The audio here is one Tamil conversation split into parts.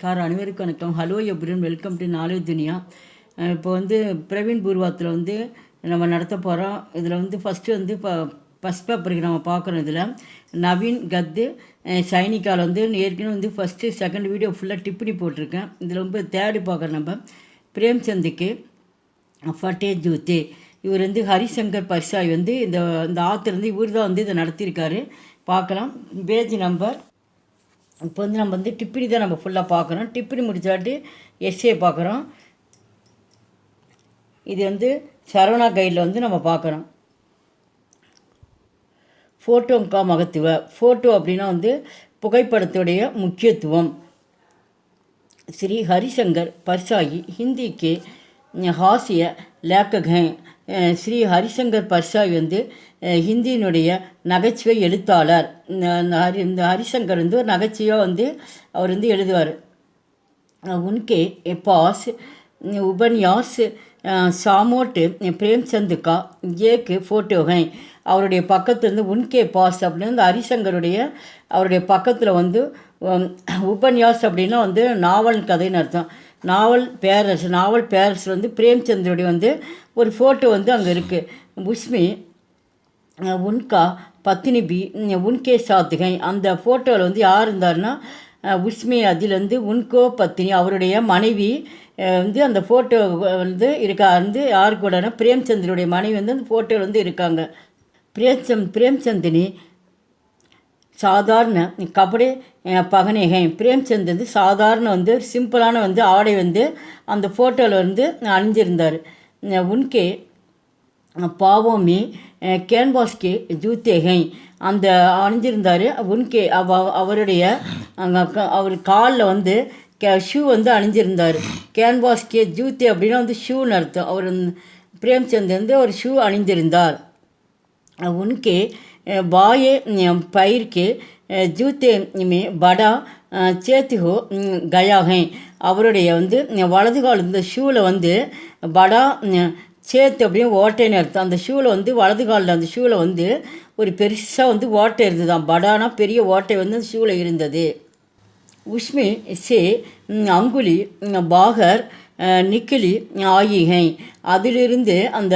நமஸ்காரம், அனைவருக்கும் வணக்கம். ஹலோ எப்ரின், வெல்கம் டு நாலேஜ் துனியா. இப்போ வந்து பிரவீன் பூர்வாத்தில் வந்து நம்ம நடத்த போகிறோம். இதில் வந்து ஃபஸ்ட்டு வந்து ஃபஸ்ட் பேப்பருக்கு நம்ம பார்க்குறோம். இதில் நவீன் கத்து சைனிக்கால் வந்து ஏற்கனவே வந்து ஃபஸ்ட்டு செகண்ட் வீடியோ ஃபுல்லாக டிப்படி போட்டிருக்கேன். இதில் வந்து தேர்டு பார்க்குறோம். நம்ம பிரேம்சந்துக்கு ஃபட்டே ஜூத்தே, இவர் வந்து ஹரிசங்கர் பர்சாய் வந்து இந்த ஆத்தர் வந்து இவர் தான் வந்து இதை நடத்தியிருக்காரு. பார்க்கலாம். பேஜ் நம்பர் இப்போ வந்து நம்ம வந்து டிப்பினி தான் நம்ம ஃபுல்லாக பார்க்குறோம். டிப்பினி முடிச்சாட்டி எஸ்ஏ பார்க்குறோம். இது வந்து சரவணா கைடில் வந்து நம்ம பார்க்குறோம். ஃபோட்டோங்கா மகத்துவ. ஃபோட்டோ அப்படின்னா வந்து புகைப்படத்துடைய முக்கியத்துவம். ஸ்ரீ ஹரிசங்கர் பர்சாயி ஹிந்திக்கு ஹாசிய லேக்ககன். ஸ்ரீ ஹரிசங்கர் பர்சாய் வந்து ஹிந்தியினுடைய நகைச்சுவை எழுத்தாளர். இந்த ஹரிசங்கர் வந்து ஒரு நகைச்சுவையாக வந்து அவர் வந்து எழுதுவார். உன்கே பாஸ் உபன்யாஸ் சாமோட்டு பிரேம்சந்த் கா ஏக்கு ஃபோட்டோகை. அவருடைய பக்கத்தில் வந்து உன்கே பாஸ் அப்படின்னு இந்த ஹரிசங்கருடைய அவருடைய பக்கத்தில் வந்து உபன்யாஸ் அப்படின்னா வந்து நாவல் கதைன்னு அர்த்தம். நாவல் பேரரசு வந்து பிரேம்சந்தருடைய வந்து ஒரு ஃபோட்டோ வந்து அங்கே இருக்குது. உஸ்மி உன்கா பத்தினி பி உன்கே சாத்துகை. அந்த ஃபோட்டோவில் வந்து யார் இருந்தார்னா உஸ்மி, அதில் வந்து உன்கோ பத்தினி அவருடைய மனைவி வந்து அந்த ஃபோட்டோ வந்து வந்து யார் கூடனா பிரேம்சந்தருடைய மனைவி வந்து அந்த ஃபோட்டோவில் வந்து இருக்காங்க. பிரேம்சந்தினி சாதாரண கபடே பகனேகை. பிரேம்சந்த் வந்து சாதாரண வந்து சிம்பிளான வந்து ஆடை வந்து அந்த ஃபோட்டோவில் வந்து அணிஞ்சிருந்தார். உன்கே பாவோமி கேன்வாஸ்கே ஜூத்தேகை அந்த அணிஞ்சிருந்தார். உன்கே அவருடைய அவர் காலில் வந்து ஷூ வந்து அணிஞ்சிருந்தார். கேன்வாஸ்கே ஜூத்தே அப்படின்னா வந்து ஷூன்னு அர்த்தம். அவர் பிரேம்சந்த் வந்து ஒரு ஷூ அணிந்திருந்தார். உன்கே பாயே பயிர் के जूते में बड़ा சேத்து ஹோ கயாகை. அவருடைய வந்து வலது கால் இந்த ஷூவில் வந்து படா சேத்து அப்படின்னு ஓட்டைன்னு அர்த்தம். அந்த ஷூவில் வந்து வலது காலில் அந்த ஷூவில் வந்து ஒரு பெருசாக வந்து ஓட்டை இருந்தது தான். படானா பெரிய ஓட்டை வந்து அந்த ஷூவில் இருந்தது. உஷ்மி சே அங்குலி பாகர் நிக்கிலி ஆயிகை. அதிலிருந்து அந்த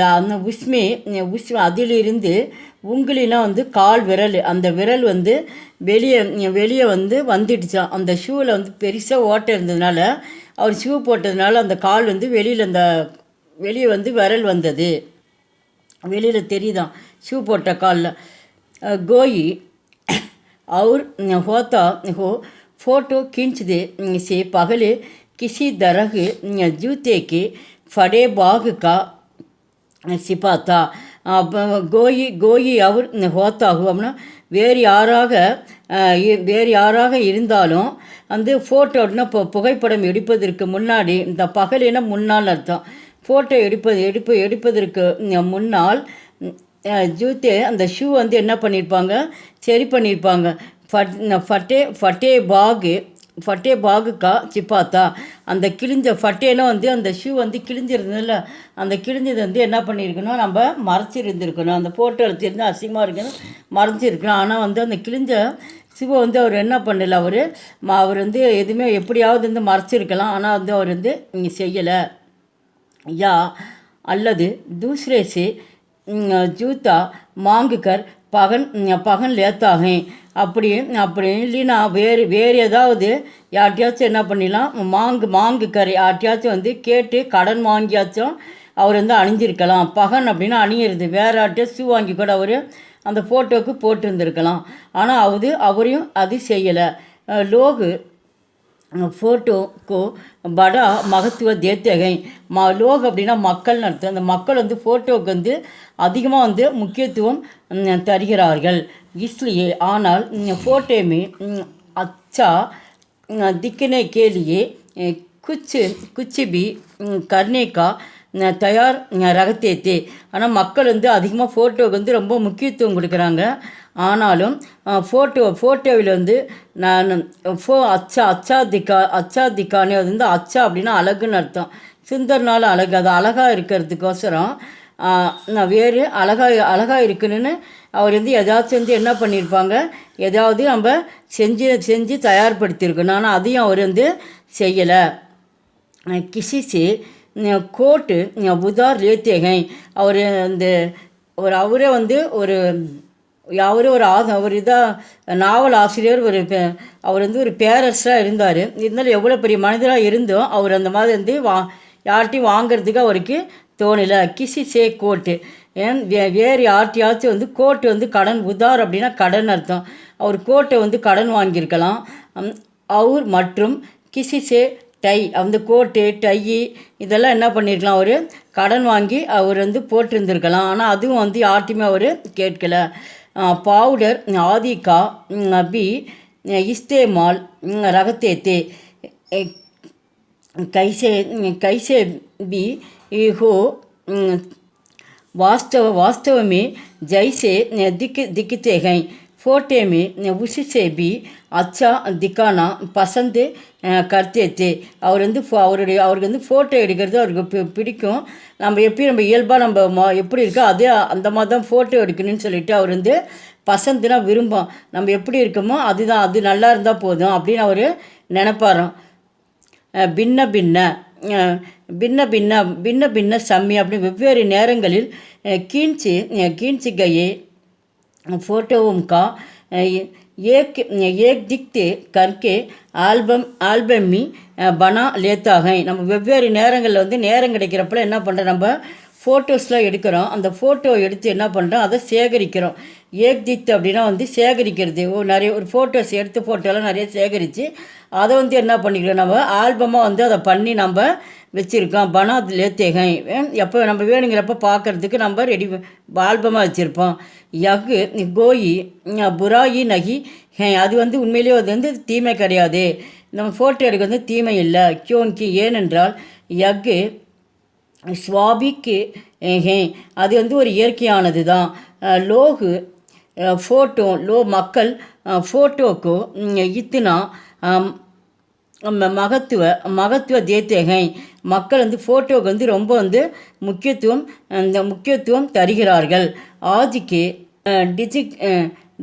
உஷ்மி அதிலிருந்து உங்களினா வந்து கால் விரல், அந்த விரல் வந்து வெளியே வந்து வந்துடுச்சான். அந்த ஷூவில் வந்து பெருசாக ஓட்டை இருந்ததுனால அவர் ஷூ போட்டதுனால அந்த கால் வந்து வெளியே வந்து விரல் வந்தது. வெளியில் தெரியுதான் ஷூ போட்ட காலில். கோயி और होता हो फोटो खींच दे से पहले किसी तरह जूते के फड़े बाग का சிபாத்தா. கோயி அவர் ஹோத்தாகு அப்படின்னா வேறு யாராக இருந்தாலும் வந்து ஃபோட்டோ அப்படின்னா இப்போ புகைப்படம் எடுப்பதற்கு முன்னாடி இந்த பகலினா முன்னால் அர்த்தம். ஃபோட்டோ எடுப்பதற்கு முன்னால் ஜூத்தே அந்த ஷூ வந்து என்ன பண்ணியிருப்பாங்க, சரி பண்ணியிருப்பாங்க. ஃபட்டே பாகுக்கா சிப்பாத்தா. அந்த கிழிஞ்ச ஃபட்டேனா வந்து அந்த ஷூ வந்து கிழிஞ்சிருந்ததில்ல, அந்த கிழிஞ்சது வந்து என்ன பண்ணியிருக்கணும், நம்ம மறைச்சிருந்துருக்கணும். அந்த ஃபோட்டோவில் தெரிஞ்சு அசிங்கமாக இருக்கணும், மறைஞ்சிருக்கணும். ஆனால் வந்து அந்த கிழிஞ்ச ஷூவை வந்து அவர் என்ன பண்ணல, அவர் வந்து எதுவுமே எப்படியாவது வந்து மறைச்சிருக்கலாம். ஆனால் வந்து அவர் வந்து இங்கே செய்யலை. யா அல்லது தூசரே சே ஜூத்தா மாங்குக்கர் பகன் லேத்தாகே. அப்படி இல்லைன்னா வேறு ஏதாவது யார்ட்டையாச்சும் என்ன பண்ணிடலாம், மாங்கு கரை யார்ட்டையாச்சும் வந்து கேட்டு கடன் வாங்கியாச்சும் அவர் வந்து அணிஞ்சிருக்கலாம். பகன் அப்படின்னா அணியிறது. வேறு யார்ட்டையும் ஷூ வாங்கி கூட அவர் அந்த ஃபோட்டோவுக்கு போட்டிருந்துருக்கலாம். ஆனால் அவரையும் அது செய்யலை. லோகு ஃபோட்டோக்கோ படா மகத்துவ தேத்தகை. லோக் அப்படின்னா மக்கள்னு அர்த்தம். அந்த மக்கள் வந்து ஃபோட்டோவுக்கு வந்து அதிகமாக வந்து முக்கியத்துவம் தருகிறார்கள். इसलिए ஆனால் फोटो में अच्छा दिखने के लिए कुछ भी करने का தயார் ரகத்தேத்தே. ஆனால் மக்கள் வந்து அதிகமாக ஃபோட்டோவுக்கு வந்து ரொம்ப முக்கியத்துவம் கொடுக்குறாங்க. ஆனாலும் ஃபோட்டோவில் வந்து நான் அச்சாதிக்கானே அது வந்து அச்சா அப்படின்னா அழகுன்னு அர்த்தம். சுந்தர்னால அழகு, அது அழகாக இருக்கிறதுக்கோசரம் நான் வேறு அழகாக இருக்குன்னு அவர் வந்து ஏதாச்சும் வந்து என்ன பண்ணியிருப்பாங்க, ஏதாவது நம்ம செஞ்சு தயார்படுத்தியிருக்கணும். ஆனால் அதையும் அவர் வந்து செய்யலை. கிசிசி கோட்டு உதார் லேத்தேகை அவர் அந்த அவரே வந்து அவரே ஒரு இதாக நாவல் ஆசிரியர், அவர் வந்து ஒரு பேரரசராக இருந்தார். இருந்தாலும் எவ்வளோ பெரிய மனிதராக இருந்தோம் அவர் அந்த மாதிரி வந்து யார்ட்டையும் வாங்கிறதுக்கு அவருக்கு தோணலை. கிசிசே கோட்டு வேறு யார்ட்டையாச்சும் வந்து கோட்டு வந்து கடன், உதார் அப்படின்னா கடன் அர்த்தம். அவர் கோட்டை வந்து கடன் வாங்கியிருக்கலாம். அவர் மற்றும் கிசிசே டை அந்த கோட்டு டை இதெல்லாம் என்ன பண்ணியிருக்கலாம், அவர் கடன் வாங்கி அவர் வந்து போட்டிருந்துருக்கலாம். ஆனால் அதுவும் வந்து யார்ட்டையுமே அவர் கேட்கலை. पाउडर आदि का भी इस्तेमाल रखते थे। कैसे भी हो वास्तव में जैसे दिखते हैं फोटो में उससे भी अच्छा दिखाना पसंद करते थे. அவர் வந்து அவருக்கு வந்து ஃபோட்டோ எடுக்கிறது அவருக்கு பிடிக்கும். நம்ம இயல்பாக நம்ம எப்படி இருக்கோ அதே அந்த மாதிரி தான் ஃபோட்டோ எடுக்கணும்னு சொல்லிட்டு அவர் வந்து பசந்துனா விரும்பும். நம்ம எப்படி இருக்கோமோ அதுதான், அது நல்லா இருந்தால் போதும் அப்படின்னு அவர் நினைப்பாராம். பின்ன பின்ன சம்மி அப்படி வெவ்வேறு நேரங்களில் கீழ்ச்சிகையே फोटों का एक दिखते करके ஆல்பம் பனா லேத்தா है. நம்ம வெவ்வேறு நேரங்களில் வந்து நேரம் கிடைக்கிறப்பல என்ன பண்ணுறோம், நம்ம ஃபோட்டோஸ்லாம் எடுக்கிறோம். அந்த ஃபோட்டோ எடுத்து என்ன பண்ணுறோம், அதை சேகரிக்கிறோம். ஏக்தித் அப்படின்னா வந்து சேகரிக்கிறது. நிறைய ஒரு ஃபோட்டோஸ் எடுத்து ஃபோட்டோலாம் நிறைய சேகரித்து அதை வந்து என்ன பண்ணிக்கிறோம், நம்ம ஆல்பமாக வந்து அதை பண்ணி நம்ம வச்சுருக்கோம். பனா லேத்தேகை எப்போ நம்ம வேணுங்கிறப்ப பார்க்குறதுக்கு நம்ம ஆல்பமாக வச்சுருப்போம். யகு கோயி புராயி நகி அது வந்து உண்மையிலேயே அது வந்து தீமை கிடையாது. நம்ம ஃபோட்டோ எடுக்க வந்து தீமை இல்லை. கியோன்கி ஏனென்றால் யகு ஸ்வாபிக்கு அது வந்து ஒரு இயற்கையானது தான். லோகு ஃபோட்டோ மக்கள் ஃபோட்டோக்கு இத்தனா மகத்துவ தேத்தேகை மக்கள் வந்து ஃபோட்டோவுக்கு வந்து ரொம்ப வந்து முக்கியத்துவம் தருகிறார்கள். ஆஜிக்கு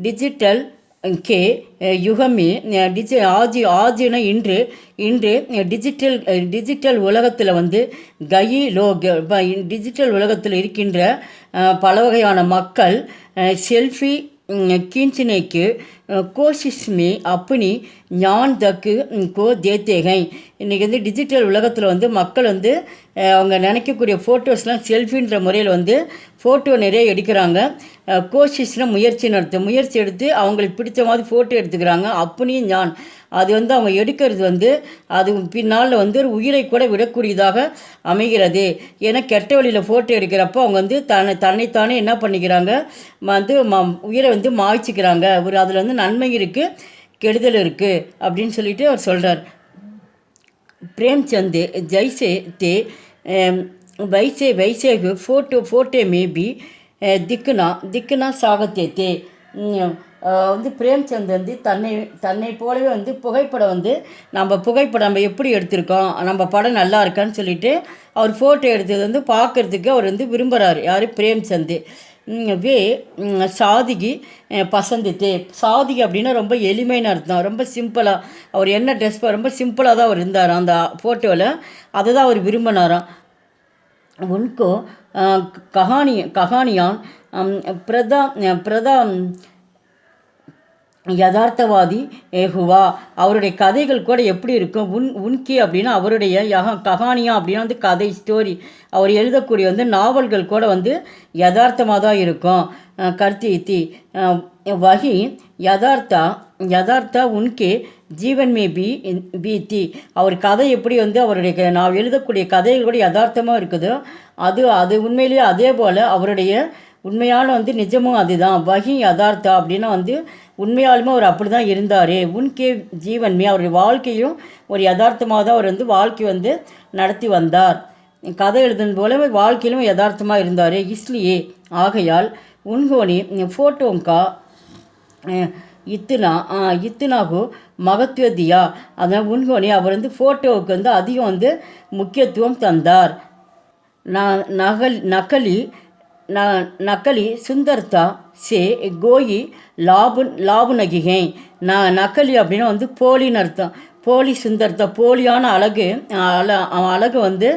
டிஜிட்டல் கே யுகமே ஆஜினா இன்று டிஜிட்டல் உலகத்தில் வந்து டிஜிட்டல் உலகத்தில் இருக்கின்ற பல வகையான மக்கள் செல்ஃபி खींचने के कोशिश में अपनी ஞான் தக்கு கோ தேத்தேகை. இன்றைக்கி வந்து டிஜிட்டல் உலகத்தில் வந்து மக்கள் வந்து அவங்க நினைக்கக்கூடிய ஃபோட்டோஸ்லாம் செல்ஃபின்ற முறையில் வந்து ஃபோட்டோ நிறைய எடுக்கிறாங்க. கோஷிஷ்னால் முயற்சி எடுத்து அவங்களுக்கு பிடிச்ச மாதிரி ஃபோட்டோ எடுத்துக்கிறாங்க. அப்படியும் ஞான் அது வந்து அவங்க எடுக்கிறது வந்து அது பின்னால் வந்து ஒரு உயிரை கூட விடக்கூடியதாக அமைகிறது. ஏன்னா கெட்ட வழியில் ஃபோட்டோ எடுக்கிறப்போ அவங்க வந்து தன்னைத்தானே என்ன பண்ணிக்கிறாங்க, வந்து உயிரை வந்து மாய்ச்சிக்கிறாங்க. அதில் வந்து நன்மை இருக்குது, கெடுதல் இருக்குது அப்படின்னு சொல்லிட்டு அவர் சொல்கிறார். பிரேம்சந்த் ஜெய்சே தே வைசே ஃபோட்டோ மேபி திக்குனா சாகத்தே தே வந்து பிரேம்சந்த் வந்து தன்னை போலவே வந்து புகைப்படம் வந்து நம்ம எப்படி எடுத்திருக்கோம், நம்ம படம் நல்லா இருக்கான்னு சொல்லிட்டு அவர் ஃபோட்டோ எடுத்தது வந்து பார்க்குறதுக்கு அவர் வந்து விரும்புகிறார். யார், பிரேம்சந்த். வே சாதிகி பசந்தித்தே. சாதிகி அப்படின்னா ரொம்ப எளிமைன்னு அர்த்தம், ரொம்ப சிம்பிளாக. அவர் என்ன ட்ரெஸ் ரொம்ப சிம்பிளாக தான் அவர் இருந்தார் அந்த ஃபோட்டோவில், அதை தான் அவர் விரும்பினாராம். உன்கோ கஹானியான் பிரதா யதார்த்தவாதி ஹுவா. அவருடைய கதைகள் கூட எப்படி இருக்கும், உன்கி அப்படின்னா அவருடைய கஹானியா அப்படின்னா வந்து கதை, ஸ்டோரி. அவர் எழுதக்கூடிய வந்து நாவல்கள் கூட வந்து யதார்த்தமாக தான் இருக்கும். கர்த்தி வகி யதார்த்தா உன்கே ஜீவன் மே பீத்தி. அவர் கதை எப்படி வந்து அவருடைய நான் எழுதக்கூடிய கதைகள் கூட யதார்த்தமாக இருக்குதோ அது உண்மையிலேயே அதே போல் அவருடைய உண்மையான வந்து நிஜமும் அதுதான். வகி யதார்த்தா அப்படின்னா வந்து உண்மையாலுமே அவர் அப்படி தான் இருந்தார். உன்கே ஜீவன்மே அவருடைய வாழ்க்கையும் ஒரு யதார்த்தமாக தான் அவர் வந்து வாழ்க்கை வந்து நடத்தி வந்தார். கதை எழுதுன போல வாழ்க்கையிலும் யதார்த்தமாக இருந்தார். இஸ்லியே ஆகையால் உன்கோனி ஃபோட்டோங்கா இத்தனாகு மகத்துவ தியா. அதனால் உன்கோனி அவர் வந்து ஃபோட்டோவுக்கு வந்து அதிகம் வந்து முக்கியத்துவம் தந்தார். நகலி நக்கலி சுந்தர்தா சே கோயி லாபு நகிகை. நக்கலி அப்படின்னா வந்து போலின்னு அர்த்தம். போலி சுந்தர்தா போலியான அழகு, அழகு வந்து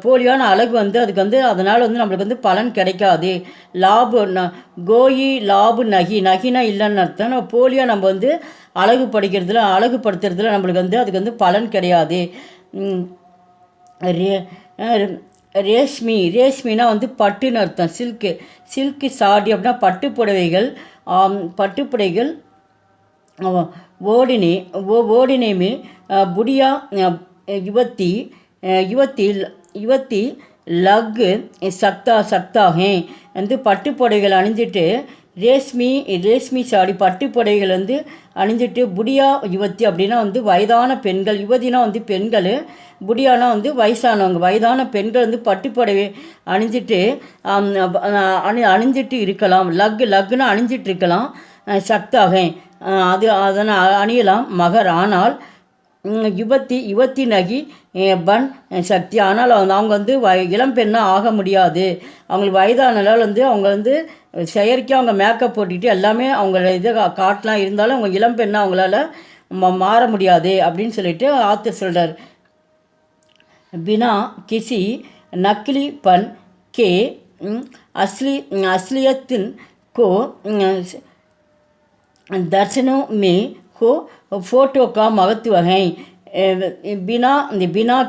போலியான அழகு வந்து அதுக்கு வந்து அதனால் வந்து நம்மளுக்கு வந்து பலன் கிடைக்காது. கோயி லாபு நகினா இல்லைன்னு அர்த்தம். நம்ம போலியாக நம்ம வந்து அழகுபடுத்துறதுல நம்மளுக்கு வந்து அதுக்கு வந்து பலன் கிடையாது. ரேஷ்மினா வந்து பட்டுன்னு அர்த்தம். சில்க்கு சாடி அப்படின்னா பட்டுப்புடைகள் ஓடினேமி புடியா யுவத்தி லக்கு சக்தாகே வந்து பட்டுப்புடைகள் அணிஞ்சிட்டு ரேஷ்மி சாடி பட்டுப்புடைகள் வந்து அணிஞ்சிட்டு புடியா யுவத்தி அப்படின்னா வந்து வயதான பெண்கள், யுவதினா வந்து பெண்கள், புடியானா வந்து வயசானவங்க, வயதான பெண்கள் வந்து பட்டுப்புடவை அணிஞ்சிட்டு அணிஞ்சிட்டு இருக்கலாம். லக்குன்னு அணிஞ்சிட்டு இருக்கலாம். சக்தாக அதனை அணியலாம் மகர். ஆனால் யுவத்தி நகி பன் சக்தி, ஆனால் அவங்க வந்து இளம்பெண்ணாக ஆக முடியாது. அவங்களுக்கு வயதானால் வந்து அவங்க வந்து செயற்கையாக அவங்க மேக்கப் போட்டுக்கிட்டு எல்லாமே அவங்கள இதை காட்டலாம், இருந்தாலும் அவங்க இளம்பெண்ணாக அவங்களால மாற முடியாது அப்படின்னு சொல்லிட்டு ஆத்தர் சொல்கிறார். बिना किसी नकलीपन के असलियत को दर्शनों में हो फोटो का महत्व है. बिना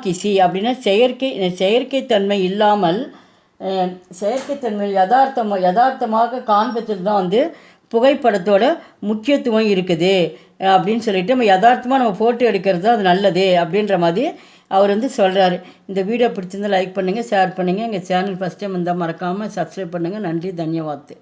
किसी அப்படின்னா செயற்கைத்தன்மை இல்லாமல் செயற்கைத்தன்மை யதார்த்தமாக காண்பதுக்கு தான் வந்து புகைப்படத்தோட முக்கியத்துவம் இருக்குது அப்படின்னு சொல்லிட்டு நம்ம யதார்த்தமாக நம்ம ஃபோட்டோ எடுக்கிறது தான் அது நல்லது அப்படின்ற மாதிரி அவர் வந்து சொல்கிறாரு. இந்த வீடியோ பிடிச்சிருந்தால் லைக் பண்ணுங்கள், ஷேர் பண்ணுங்கள். எங்கள் சேனல் ஃபஸ்ட் டைம் இருந்தால் மறக்காமல் சப்ஸ்கிரைப் பண்ணுங்கள். நன்றி, தன்யவாத்.